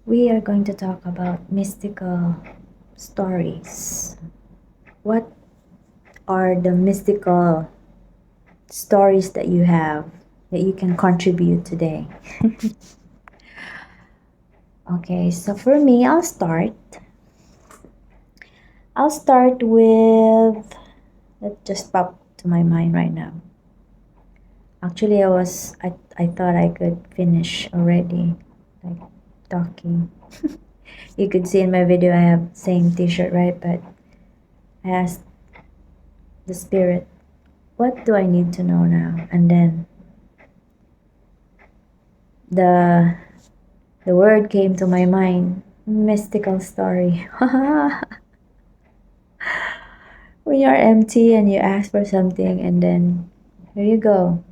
We are going to talk about mystical stories. What are the mystical stories that you have that you can contribute today? Okay, so for me, I'll start. I'll start with that just popped to my mind right now. Actually, I thought I could finish already, like talking. You could see in my video I have same t-shirt, right? But I asked the spirit, what do I need to know now? And then the the word came to my mind, mystical story. When you're empty and you ask for something and then here you go.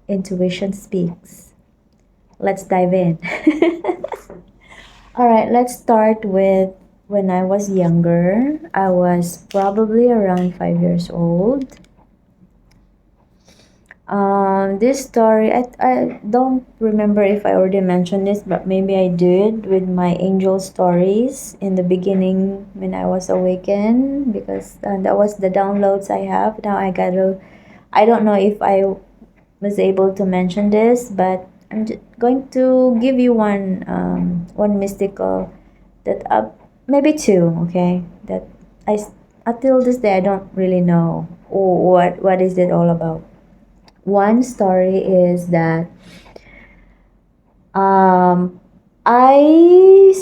Intuition speaks. Let's dive in. All right, let's start with when I was younger. I was probably around 5 years old. This story, I don't remember if I already mentioned this, but maybe I did with my angel stories in the beginning when I was awakened, because that was the downloads I have. Now I don't know if I was able to mention this, but I'm going to give you one mystical that maybe two, okay? That until this day I don't really know what is it all about. One story is that um, I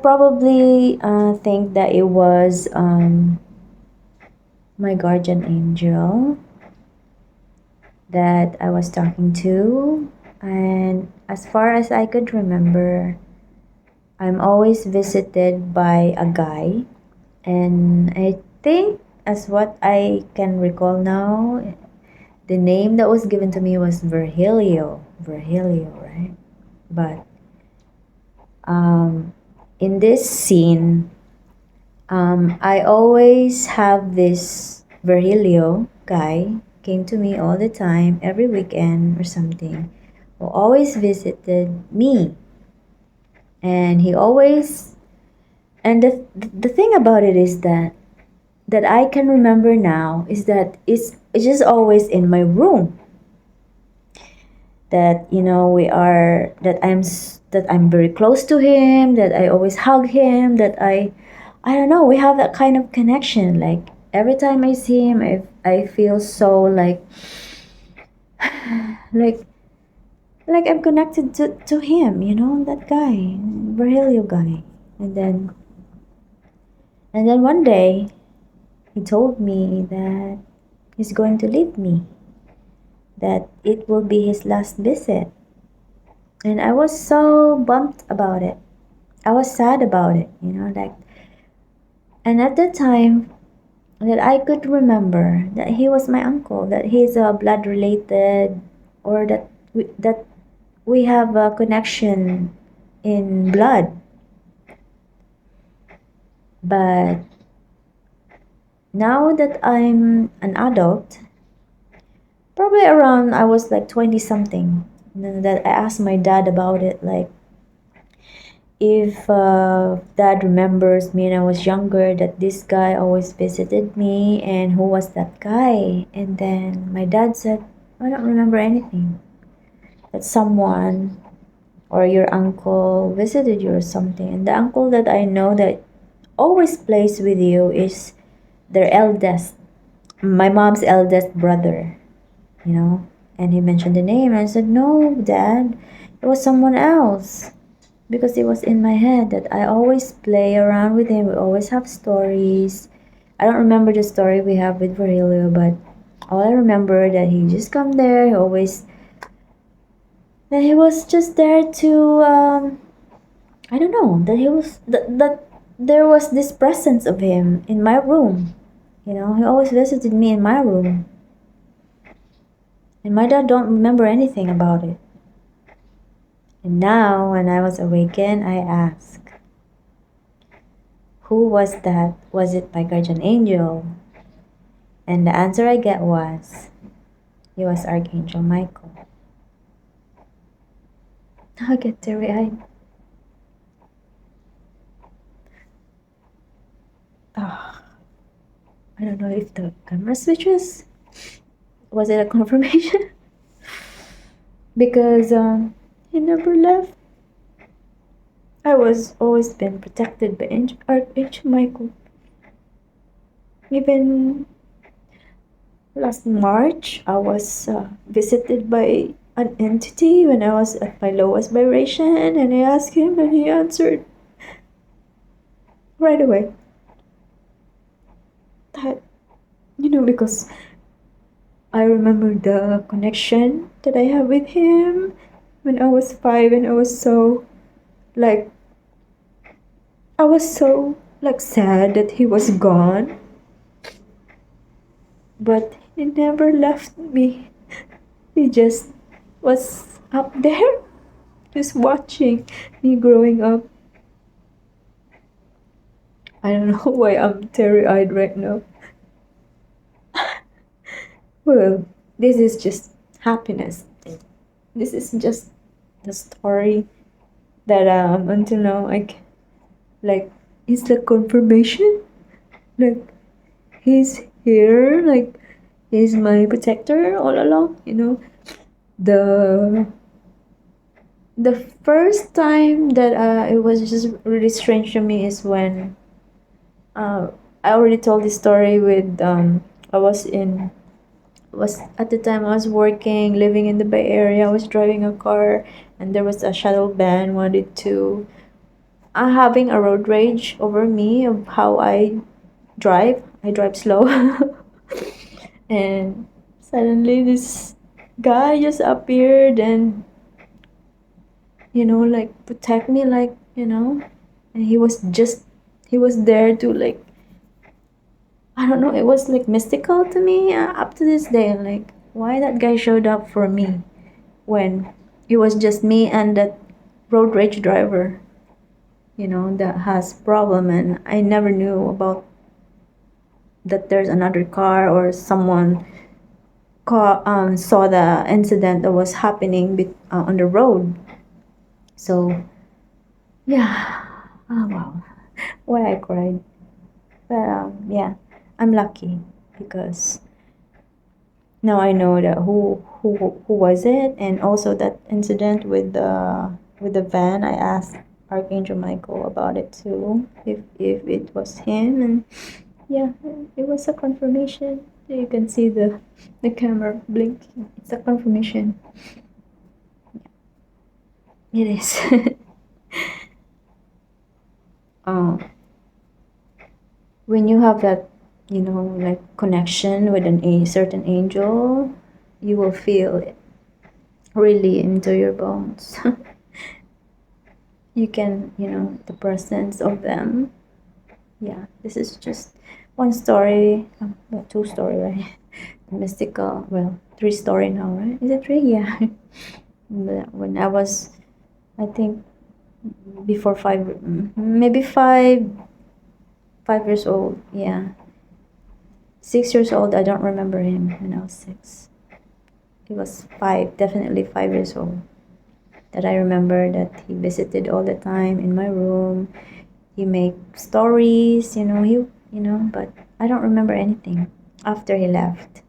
probably think that it was my guardian angel that I was talking to, and as far as I could remember, I'm always visited by a guy, and I think as what I can recall now, the name that was given to me was Virgilio. Virgilio, right? But in this scene, I always have this Virgilio guy came to me all the time, every weekend or something, who always visited me. And he always, and the thing about it is that I can remember now is that it's just always in my room. That that I'm very close to him, that I always hug him, that I don't know, we have that kind of connection. Like every time I see him, I feel so like like I'm connected to him, that guy, Virgilio guy. And then one day he told me that he's going to leave me, that it will be his last visit. And I was so bummed about it. I was sad about it, like, and at the time that I could remember that he was my uncle, that he's blood related, or that we have a connection in blood. But now that I'm an adult, probably around I was like 20 something, that I asked my dad about it, like if dad remembers me when I was younger, that this guy always visited me, and who was that guy? And then my dad said, I don't remember anything. That someone or your uncle visited you or something. And the uncle that I know that always plays with you is their eldest, my mom's eldest brother, And he mentioned the name, and I said, no, dad, it was someone else. Because it was in my head that I always play around with him. We always have stories. I don't remember the story we have with Virgilio, but all I remember that he just come there. That he was just there to I don't know, that he was that there was this presence of him in my room. He always visited me in my room, and my dad don't remember anything about it. And now, when I was awakened, I ask, who was that? Was it my guardian angel? And the answer I get was, it was Archangel Michael. Now I get teary-eyed. I don't know if the camera switches. Was it a confirmation? Because he never left. I was always been protected by Archangel Michael. Even last March, I was visited by an entity when I was at my lowest vibration, and I asked him, and he answered right away. That, because I remember the connection that I have with him when I was 5, and I was so like sad that he was gone. But he never left me. He just was up there, just watching me growing up. I don't know why I'm teary-eyed right now. Well, this is just happiness. This is just the story that until now like it's the confirmation. Like he's here, like he's my protector all along. The first time that it was just really strange to me is when I already told this story with I was at the time I was working, living in the Bay Area. I was driving a car, and there was a shadow ban wanted to having a road rage over me of how I drive. I drive slow, and suddenly this guy just appeared and like protect me, like and he was there to like, I don't know, it was like mystical to me up to this day, like why that guy showed up for me when it was just me and that road rage driver that has problem, and I never knew about that there's another car or someone saw the incident that was happening on the road. So yeah, oh wow, why I cried. But yeah, I'm lucky because now I know that who was it, and also that incident with the van. I asked Archangel Michael about it too, if it was him, and yeah, it was a confirmation. You can see the camera blinking. It's a confirmation. It is. When you have that, like connection with a certain angel, you will feel it really into your bones. You can, the presence of them. Yeah, this is just one story, well, two story, right? Mystical, well, three story now, right? Is it three? Yeah. When I was, I think, before maybe 5 years old. Yeah, 6 years old. I don't remember him when I was 6. He was 5, definitely 5 years old. That I remember that he visited all the time in my room. He make stories, but I don't remember anything after he left.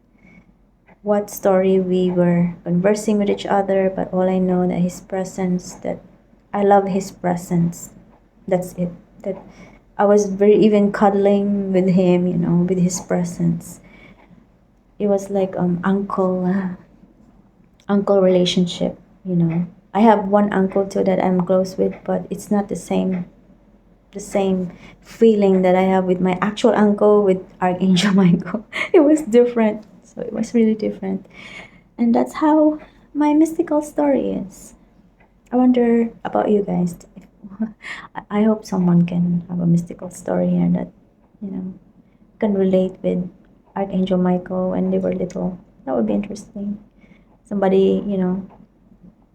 What story we were conversing with each other, but all I know that his presence, that I love his presence. That's it. That I was very even cuddling with him, with his presence. It was like uncle relationship, I have one uncle too that I'm close with, but it's not the same feeling that I have with my actual uncle with Archangel Michael. It was different. So it was really different. And that's how my mystical story is. I wonder about you guys. I hope someone can have a mystical story here that, can relate with Archangel Michael when they were little. That would be interesting. Somebody,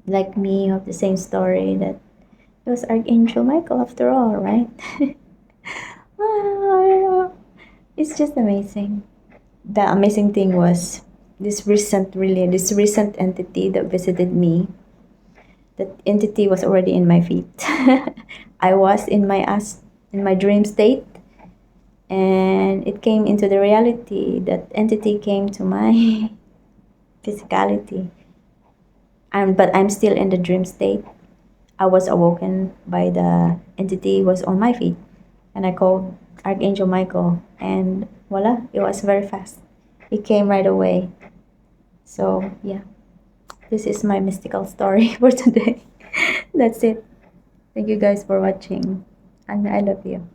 like me, have the same story, that it was Archangel Michael after all, right? It's just amazing. The amazing thing was this recent entity that visited me. That entity was already in my feet. I was in my dream state, and it came into the reality. That entity came to my physicality, but I'm still in the dream state. I was awoken by the entity was on my feet, and I called Archangel Michael, and voila, it was very fast. It came right away. So yeah, this is my mystical story for today. That's it. Thank you guys for watching, and I love you.